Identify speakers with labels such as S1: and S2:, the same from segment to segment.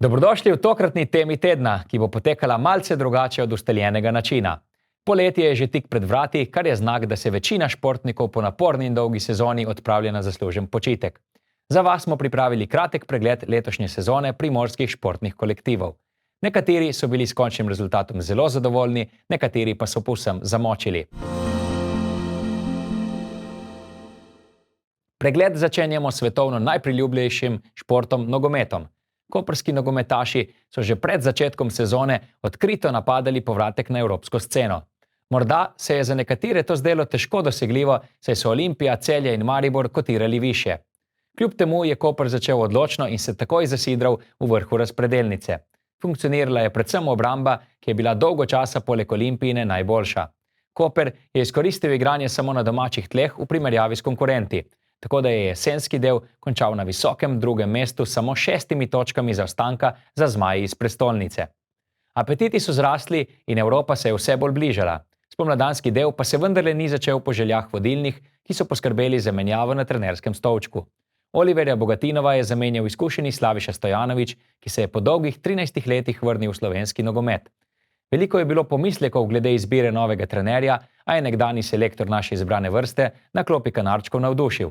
S1: Dobrodošli v tokratni temi tedna, ki bo potekala malce drugače od ustaljenega načina. Poletje je že tik pred vrati, kar je znak, da se večina športnikov po naporni in dolgi sezoni odpravlja na zaslužen počitek. Za vas smo pripravili kratek pregled letošnje sezone primorskih športnih kolektivov. Nekateri so bili s končnim rezultatom zelo zadovoljni, nekateri pa so povsem zamočili. Pregled začenjamo s svetovno najpriljubljenejšim športom nogometom. Koprski nogometaši so že pred začetkom sezone odkrito napadali povratek na evropsko sceno. Morda se je za nekatere to zdelo težko dosegljivo, saj so Olimpija, Celje in Maribor kotirali višje. Kljub temu je Koper začel odločno in se takoj zasidral v vrhu razpredelnice. Funkcionirala je predvsem obramba, ki je bila dolgo časa poleg Olimpijine najboljša. Koper je izkoristil igranje samo na domačih tleh v primerjavi s konkurenti, tako da je jesenski del končal na visokem drugem mestu samo 6 točkami zaostanka za zmaji iz prestolnice. Apetiti so zrasli in Evropa se je vse bolj bližala. Spomladanski del pa se vendarle ni začel po željah vodilnih, ki so poskrbeli za menjavo na trenerskem stolčku. Oliverja Bogatinova je zamenjal izkušeni Slaviša Stojanović, ki se je po dolgih 13 letih vrnil v slovenski nogomet. Veliko je bilo pomislekov glede izbire novega trenerja, a je nekdani selektor naše izbrane vrste na klopi Kanarčkov navdušil.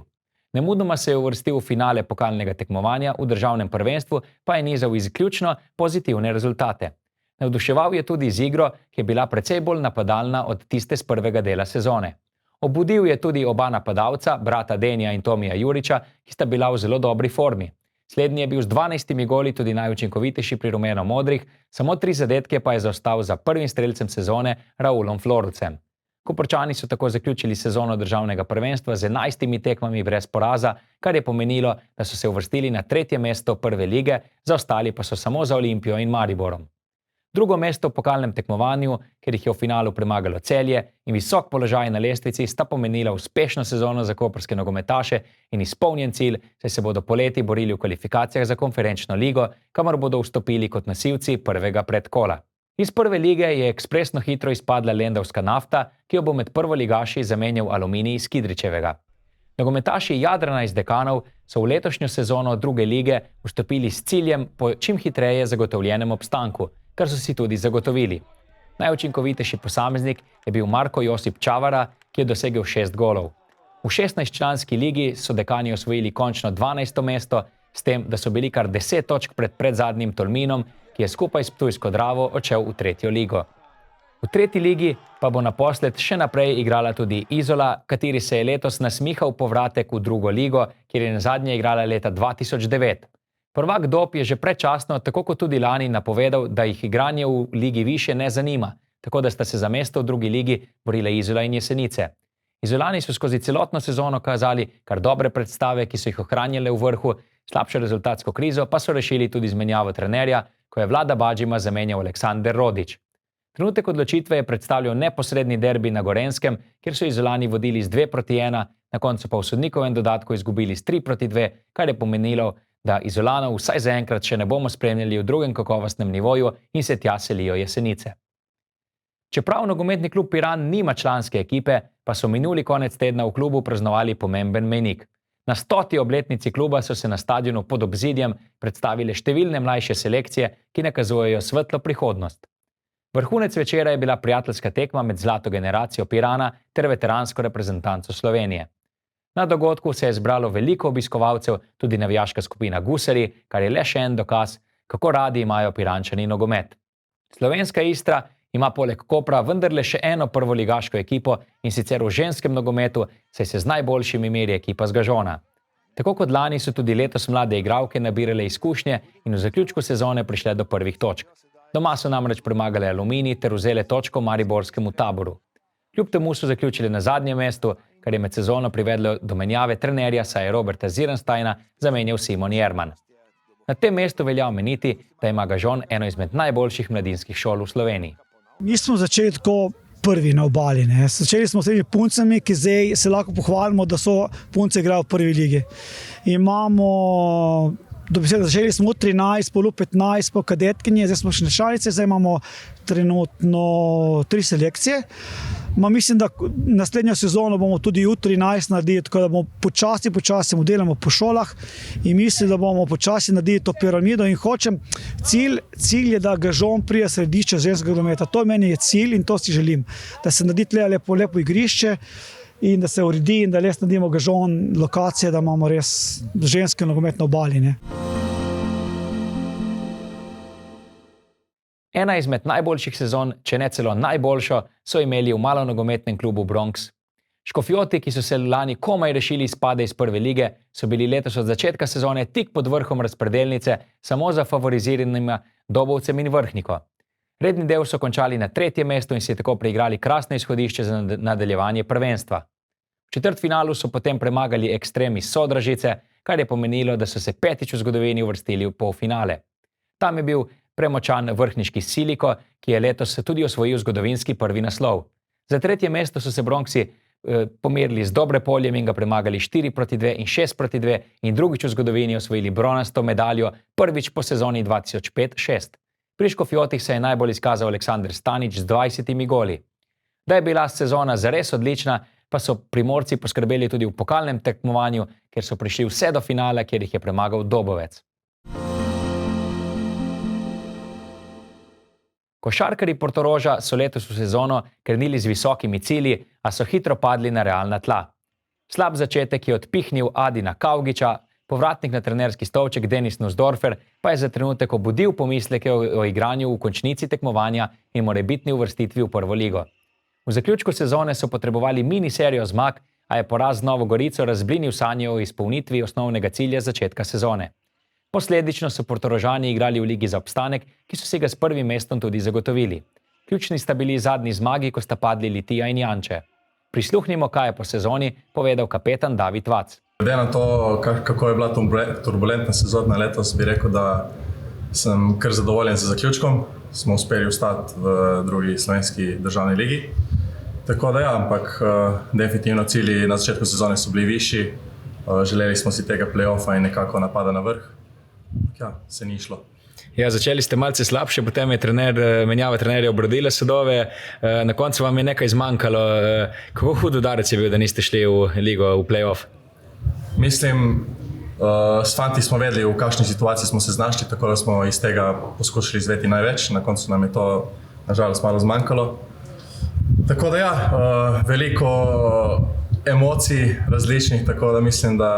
S1: Nemudoma se je uvrstil v finale pokalnega tekmovanja, v državnem prvenstvu pa je nizal izključno pozitivne rezultate. Navduševal je tudi z igro, ki je bila precej bolj napadalna od tiste z prvega dela sezone. Obudil je tudi oba napadalca, brata Denija in Tomija Juriča, ki sta bila v zelo dobri formi. Slednji je bil z 12 goli tudi najučinkovitejši pri rumeno-modrih, samo 3 zadetke pa je zaostal za prvim strelcem sezone Raulom Florucem. Koprčani so tako zaključili sezono državnega prvenstva z 11 tekmami brez poraza, kar je pomenilo, da so se uvrstili na 3. mesto prve lige, zaostali pa so samo za Olimpijo in Mariborom. Drugo mesto v pokalnem tekmovanju, ker jih je v finalu premagalo Celje, in visok položaj na lestvici sta pomenila uspešno sezono za koprske nogometaše in izpolnjen cilj, saj se bodo poleti borili v kvalifikacijah za konferenčno ligo, kamor bodo vstopili kot nosilci prvega predkola. Iz prve lige je ekspresno hitro izpadla lendavska Nafta, ki jo bo med prvoligaši zamenjal Aluminij iz Kidričevega. Nogometaši Jadrana iz Dekanov so v letošnjo sezono druge lige vstopili s ciljem po čim hitreje zagotovljenem obstanku, kar so si tudi zagotovili. Najučinkovitejši posameznik je bil Marko Josip Čavara, ki je dosegel 6 golov. V 16-članski ligi so Dekani osvojili končno 12. mesto, s tem, da so bili kar 10 točk pred predzadnjim Tolminom, ki je skupaj s Ptujsko Dravo odšel v 3. ligo. V 3. ligi pa bo naposled še naprej igrala tudi Izola, kateri se je letos nasmihal povratek v 2. ligo, kjer je nazadnje igrala leta 2009. Prvak Dob je že predčasno, tako kot tudi lani, napovedal, da jih igranje v ligi više ne zanima, tako da sta se za mesto v 2. ligi borile Izola in Jesenice. Izolani so skozi celotno sezono kazali kar dobre predstave, ki so jih ohranjale v vrhu, slabšo rezultatsko krizo pa so rešili tudi z menjavo trenerja, ko je Vlada Badžima zamenjal Aleksander Rodić. Trenutek odločitve je predstavljal neposredni derbi na Gorenskem, kjer so Izolani vodili z 2-1, na koncu pa v sodnikovem dodatku izgubili s 3-2, kar je pomenilo, da Izolanov vsaj zaenkrat še ne bomo spremljali v drugem kakovostnem nivoju in se tja selijo Jesenice. Čeprav nogometni klub Piran nima članske ekipe, pa so minuli konec tedna v klubu praznovali pomemben mejnik. Na 100. obletnici kluba so se na stadionu pod Obzidjem predstavile številne mlajše selekcije, ki nakazujejo svetlo prihodnost. Vrhunec večera je bila prijateljska tekma med zlato generacijo Pirana ter veteransko reprezentanco Slovenije. Na dogodku se je zbralo veliko obiskovalcev, tudi navijaška skupina Gusari, kar je le še en dokaz, kako radi imajo Pirančani nogomet. Slovenska Istra ima poleg Kopra vendarle še eno prvoligaško ekipo, in sicer v ženskem nogometu, saj se z najboljšimi meri ekipa z Gažona. Tako kot lani so tudi letos mlade igralke nabirale izkušnje in v zaključku sezone prišle do prvih točk. Doma so namreč premagale Aluminij ter vzele točko mariborskemu Taboru. Kljub temu so zaključili na zadnjem mestu, kar je med sezono privedlo do menjave trenerja, saj je Roberta Zirensteina zamenjal Simon Jerman. Na tem mestu velja omeniti, da ima Gažon eno izmed najboljših mladinskih šol v Sloveniji.
S2: Mi smo začeli tako prvi na obali. Začeli smo s temi puncami, ki zdaj se lahko pohvalimo, da so punce igrajo v prvi ligi. Imamo Začeli smo od 13, pol 15, po kadetkinje, zdaj smo še članice, zdaj imamo trenutno 3 selekcije. Mislim, da naslednjo sezono bomo tudi u 13 naredili, tako da bomo počasi delamo po šolah in mislim, da bomo počasi naredili to piramido in hočem, cilj je, da Gažon prije središče ženskega nogometa. To meni je cilj in to si želim, da se naredi lepo igrišče in da se uredi in da res naredimo Gažon lokacije, da imamo res ženske nogomet na obali, ne.
S1: Ena izmed najboljših sezon, če ne celo najboljšo, so imeli v malonogometnem klubu Bronx. Škofjoti, ki so se lani komaj rešili izpade iz prve lige, so bili letos od začetka sezone tik pod vrhom razpredelnice, samo za favoriziranima Dobovcem in Vrhniko. Redni del so končali na 3. mestu in si tako preigrali krasno izhodišče za nadaljevanje prvenstva. V četrtfinalu so potem premagali Ekstrem iz Sodražice, kar je pomenilo, da so se 5. v zgodovini uvrstili v polfinale. Tam je bil premočan vrhniški Siliko, ki je letos tudi osvojil zgodovinski prvi naslov. Za 3. mesto so se Bronxi pomerili z Dobrepoljem in ga premagali 4-2 in 6-2 in drugič v zgodovini osvojili bronasto medaljo, prvič po sezoni 2005-06. Pri Škofjotih se je najbolj izkazal Aleksander Stanič z 20 goli. Da je bila sezona zares odlična, pa so Primorci poskrbeli tudi v pokalnem tekmovanju, ker so prišli vse do finala, kjer jih je premagal Dobovec. Košarkarji Portoroža so letos v sezono krenili z visokimi cilji, a so hitro padli na realna tla. Slab začetek je odpihnil Adina Kavgiča, povratnik na trenerski stolček Denis Nussdorfer pa je za trenutek obudil pomisleke o igranju v končnici tekmovanja in morebitni uvrstitvi v prvo ligo. V zaključku sezone so potrebovali mini serijo zmag, a je poraz z Novo Gorico razblinil sanje o izpolnitvi osnovnega cilja začetka sezone. Posledično so Portorožani igrali v ligi za obstanek, ki so si ga s prvim mestom tudi zagotovili. Ključni sta bili zadnji zmagi, ko sta padli Litija in Janče. Prisluhnimo, kaj je po sezoni povedal kapetan David Vac.
S3: Glede na to, kako je bila turbulentna sezona letos, bi rekel, da sem kar zadovoljen z zaključkom. Smo uspeli ostati v drugi slovenski državni ligi. Tako da ja, ampak definitivno cilji na začetku sezone so bili višji. Želeli smo si tega play-offa in nekako napada na vrh. Ja, se ni šlo.
S1: Ja, začeli ste malce slabše, potem je menjava trenerja obrodila sadove, na koncu vam je nekaj zmanjkalo. Kako hud udarec je bil, da niste šli v ligo, v play-off?
S3: Mislim, s fanti smo vedeli, v kakšni situaciji smo se znašli, tako da smo iz tega poskušali izveti največ. Na koncu nam je to, nažalost, malo zmanjkalo. Tako da ja, veliko emocij različnih, tako da mislim, da,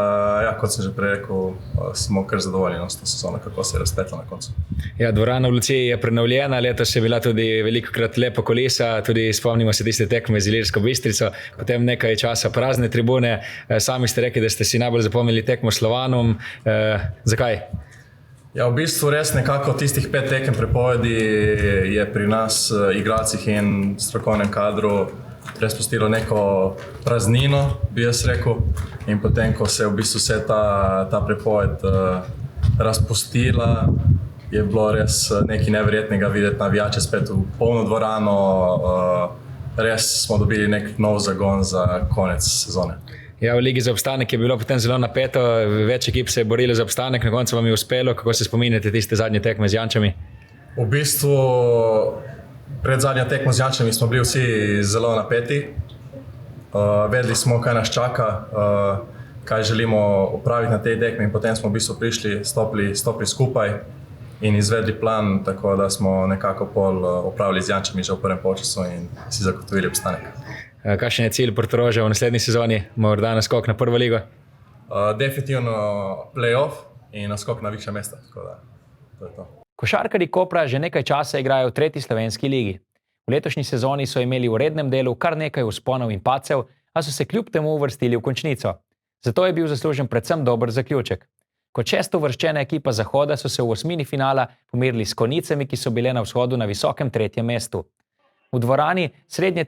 S3: ja, kot sem že prej rekel, smo kar zadovoljni s to sezono, kako se je razpletla na koncu.
S1: Ja, dvorana v Luciji je prenovljena, letos je bila tudi velikokrat lepa kolesa, tudi spomnimo se tiste tekme z Ilirsko Bistrico, potem nekaj časa prazne tribune. Sami ste rekli, da ste si najbolj zapomnili tekmo s Slovanom. Zakaj?
S3: Ja, v bistvu res nekako tistih 5 tekem prepovedi je pri nas, igralcih in strokovnem kadru, res pustilo neko praznino, bi jaz rekel. In potem, ko se je v bistvu vse ta prepoved razpustila, je bilo res nekaj neverjetnega videti navijače spet v polno dvorano. Res smo dobili nek nov zagon za konec sezone.
S1: Ja, v ligi za obstanek je bilo potem zelo napeto, več ekip se je borilo za obstanek, na koncu vam je uspelo. Kako se spominjate tiste zadnje tekme z Jančami?
S3: V bistvu pred zadnjo tekmo z Jančami smo bili vsi zelo napeti. Vedeli smo, kaj nas čaka, kaj želimo opraviti na tej tekmi in potem smo v bistvu prišli, stopili skupaj in izvedli plan, tako da smo nekako opravili z Jančami že v prvem polčasu in si zagotovili obstanek.
S1: Kakšen je cilj Portoroža v naslednji sezoni? Morda naskok na prvo ligo?
S3: Definitivno play-off in naskok na višja mesta, tako da to je to.
S1: Košarkarji Kopra že nekaj časa igrajo v 3. slovenski ligi. V letošnji sezoni so imeli v rednem delu kar nekaj vzponov in padcev, a so se kljub temu uvrstili v končnico. Zato je bil zaslužen predvsem dober zaključek. Kot šestovrščena ekipa Zahoda so se v osmini finala pomerili s Konjicami, ki so bile na vzhodu na visokem 3. mestu. V dvorani Srednje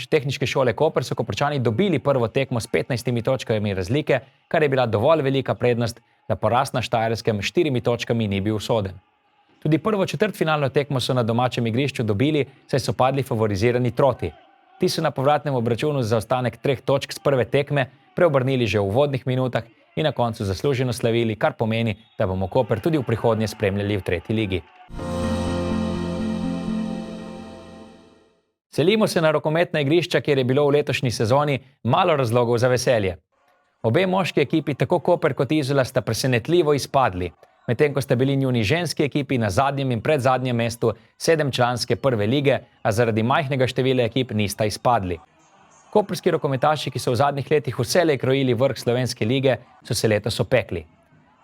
S1: tehniške šole Koper so Koprčani dobili prvo tekmo s 15 točkami razlike, kar je bila dovolj velika prednost, da poraz na Štajerskem 4 točkami ni bil usoden. Tudi prvo četrtfinalno tekmo so na domačem igrišču dobili, saj so padli favorizirani Troti. Ti so na povratnem obračunu za zaostanek 3 točk z prve tekme preobrnili že v uvodnih minutah in na koncu zasluženo slavili, kar pomeni, da bomo Koper tudi v prihodnje spremljali v 3. ligi. Selimo se na rokometna igrišča, kjer je bilo v letošnji sezoni malo razlogov za veselje. Obe moški ekipi, tako Koper kot Izola, sta presenetljivo izpadli, medtem ko sta bili njuni ženski ekipi na zadnjem in predzadnjem mestu 7-članske 1. lige, a zaradi majhnega števila ekip nista izpadli. Koprski rokometaši, ki so v zadnjih letih vselej krojili vrh slovenske lige, so se letos opekli.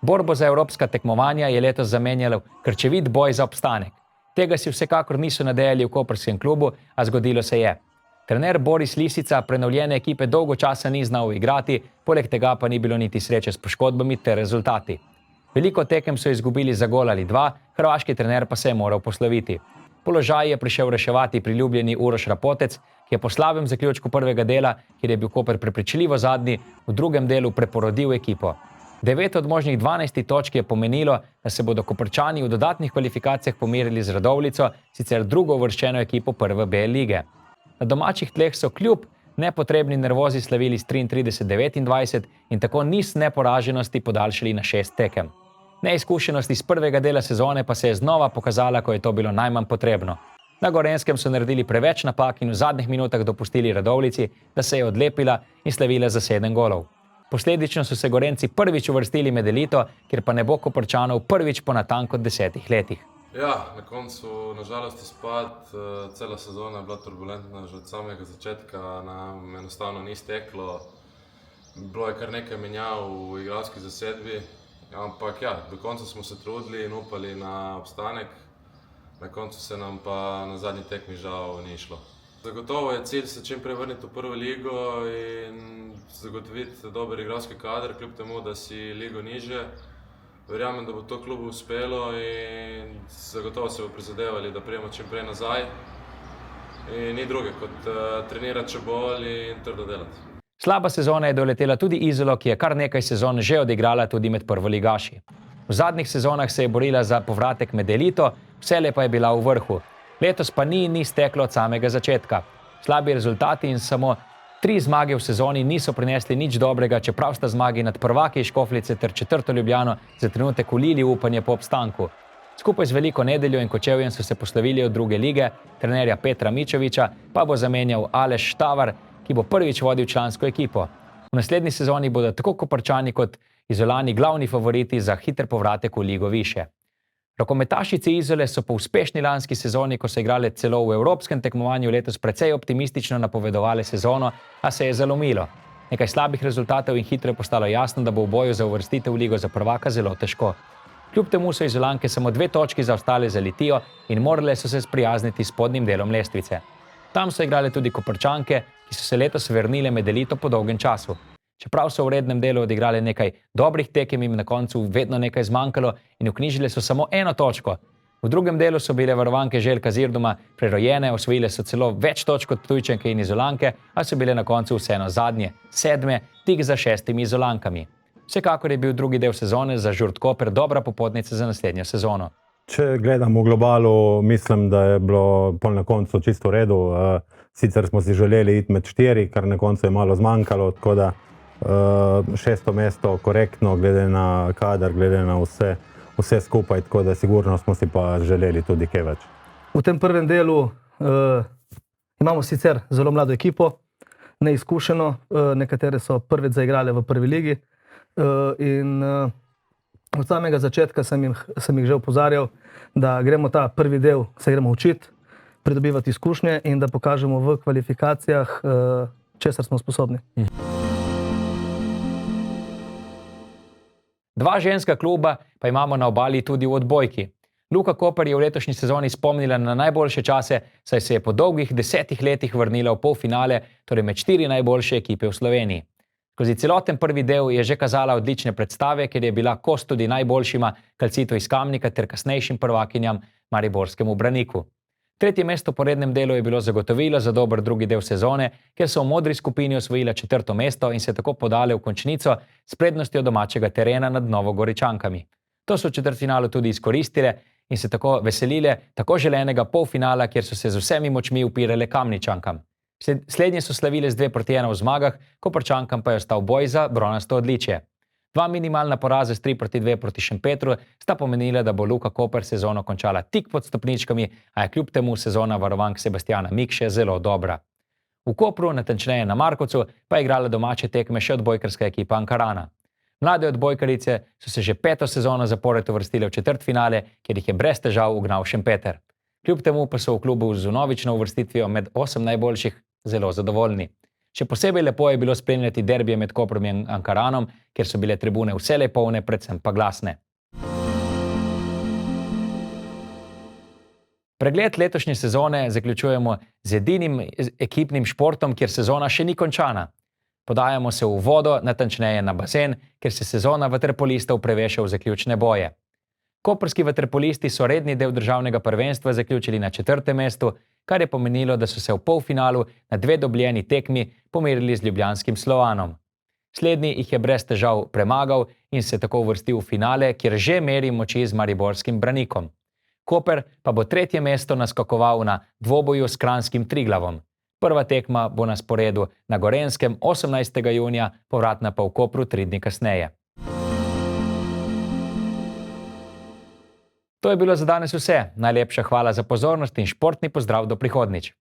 S1: Borbo za evropska tekmovanja je letos zamenjal krčevit boj za obstanek. Tega si vsekakor niso nadejali v koprskem klubu, a zgodilo se je. Trener Boris Lisica prenovljene ekipe dolgo časa ni znal igrati, poleg tega pa ni bilo niti sreče s poškodbami ter rezultati. Veliko tekem so izgubili za gol ali dva, hrvaški trener pa se je moral posloviti. Položaj je prišel reševati priljubljeni Uroš Rapotec, ki je po slabem zaključku prvega dela, kjer je bil Koper prepričljivo zadnji, v drugem delu preporodil ekipo. 9 od možnih 12 točk je pomenilo, da se bodo Koprčani v dodatnih kvalifikacijah pomerili z Radovljico, sicer drugo uvrščeno ekipo 1. B lige. Na domačih tleh so kljub nepotrebni nervozi slavili s 33-29 in tako niz neporaženosti podaljšali na 6 tekem. Neizkušenost iz prvega dela sezone pa se je znova pokazala, ko je to bilo najmanj potrebno. Na Gorenjskem so naredili preveč napak in v zadnjih minutah dopustili Radovljici, da se je odlepila in slavila za 7 golov. Posledično so se Gorenjci prvič uvrstili med elito, kjer pa ne bo Koprčanov prvič po natanko 10 letih.
S4: Ja, na koncu, nažalost, izpad, cela sezona je bila turbulentna, že od samega začetka nam enostavno ni steklo. Bilo je kar nekaj menjav v igralski zasedbi, ampak ja, do konca smo se trudili in upali na obstanek. Na koncu se nam pa na zadnji tekmi žal ni šlo. Zagotovo je cilj se čim prej vrniti v 1. ligo in zagotoviti dober igralski kader, kljub temu, da si ligo nižje. Verjamem, da bo to klubu uspelo in zagotovo se bo prizadevali, da prijemo čim prej nazaj. In ni druge kot trenirati še bolj in trdo delati.
S1: Slaba sezona je doletela tudi Izolo, ki je kar nekaj sezon že odigrala tudi med prvoligaši. V zadnjih sezonah se je borila za povratek med elito, vselej pa je bila v vrhu. Letos pa ni steklo od samega začetka. Slabi rezultati in samo 3 zmage v sezoni niso prinesli nič dobrega, čeprav sta zmagi nad prvaki Škofljice ter 4. Ljubljano za trenutek ulili upanje po obstanku. Skupaj z Veliko Nedeljo in Kočevjem so se poslovili od 2. lige, trenerja Petra Mičoviča pa bo zamenjal Aleš Štavar, ki bo prvič vodil člansko ekipo. V naslednji sezoni bodo tako Koprčani kot Izolani glavni favoriti za hiter povratek v ligo više. Rokometašice Izole so po uspešni lanski sezoni, ko so igrale celo v evropskem tekmovanju, letos precej optimistično napovedovale sezono, a se je zalomilo. Nekaj slabih rezultatov in hitro je postalo jasno, da bo v boju za uvrstitev v ligo za prvaka zelo težko. Kljub temu so Izolanke samo 2 točki zaostale za Litijo in morale so se sprijazniti s spodnjim delom lestvice. Tam so igrale tudi Koprčanke, ki so se letos vrnile med elito po dolgem času. Čeprav so v rednem delu odigrali nekaj dobrih tekem, jim na koncu vedno nekaj zmanjkalo in vknjižile so samo 1 točko. V drugem delu so bile varovanke Željka Zirduma prerojene, osvojile so celo več točk kot Ptujčanke in Izolanke, a so bile na koncu vseeno zadnje, 7, tik za 6 Izolankami. Vsekakor je bil drugi del sezone za Žurt Koper dobra popotnica za naslednjo sezono.
S5: Če gledamo v globalu, mislim, da je bilo pol na koncu čisto v redu. Sicer smo si želeli iti med 4, kar na koncu je malo zmanjkalo, tako da 6. mesto korektno, glede na kader, glede na vse skupaj, tako da sigurno smo si pa želeli tudi kaj več.
S6: V tem prvem delu imamo sicer zelo mlado ekipo, neizkušeno, nekatere so prvič zaigrale v 1. ligi in od samega začetka sem jih že opozarjal, da gremo ta prvi del, se gremo učiti, pridobivati izkušnje in da pokažemo v kvalifikacijah, česar smo sposobni.
S1: 2 ženska kluba pa imamo na obali tudi v odbojki. Luka Koper je v letošnji sezoni spomnila na najboljše čase, saj se je po dolgih 10 letih vrnila v polfinale, torej med 4 najboljše ekipe v Sloveniji. Skozi celoten prvi del je že kazala odlične predstave, ker je bila kos tudi najboljšima Calcito iz Kamnika ter kasnejšim prvakinjam mariborskemu Braniku. 3. mesto po rednem delu je bilo zagotovilo za dober drugi del sezone, ker so v modri skupini osvojile 4. mesto in se tako podale v končnico s prednostjo domačega terena nad Novogoričankami. To so v četrtfinalu tudi izkoristile in se tako veselile tako želenega polfinala, kjer so se z vsemi močmi upirale Kamničankam. Slednje so slavile z 2-1 v zmagah, Koprčankam pa je ostal boj za bronasto odličje. 2 minimalna poraza s 3-2 proti Šempetru sta pomenila, da bo Luka Koper sezono končala tik pod stopničkami, a je kljub temu sezona varovank Sebastjana Mikše zelo dobra. V Kopru, natančneje na Markovcu, pa je igrala domače tekme še odbojkarska ekipa Ankarana. Mlade odbojkarice so se že 5. sezono zapored uvrstile v četrtfinale, kjer jih je brez težav ugnal Šempeter. Kljub temu pa so v klubu z vnovično uvrstitvijo med 8 najboljših zelo zadovoljni. Še posebej lepo je bilo spremljati derbije med Koprom in Ankaranom, kjer so bile tribune vselej polne, predvsem pa glasne. Pregled letošnje sezone zaključujemo z edinim ekipnim športom, kjer sezona še ni končana. Podajamo se v vodo, natančneje na bazen, kjer se sezona vaterpolistov preveša v zaključne boje. Koprski vaterpolisti so redni del državnega prvenstva zaključili na 4. mestu, kar je pomenilo, da so se v polfinalu na 2 dobljeni tekmi pomerili z ljubljanskim Slovanom. Slednji jih je brez težav premagal in se tako uvrstil v finale, kjer že meri moči z mariborskim Branikom. Koper pa bo 3. mesto naskakoval na dvoboju s kranjskim Triglavom. Prva tekma bo na sporedu na Gorenjskem 18. junija, povratna pa v Kopru 3 dni kasneje. To je bilo za danes vse. Najlepša hvala za pozornost in športni pozdrav do prihodnjič.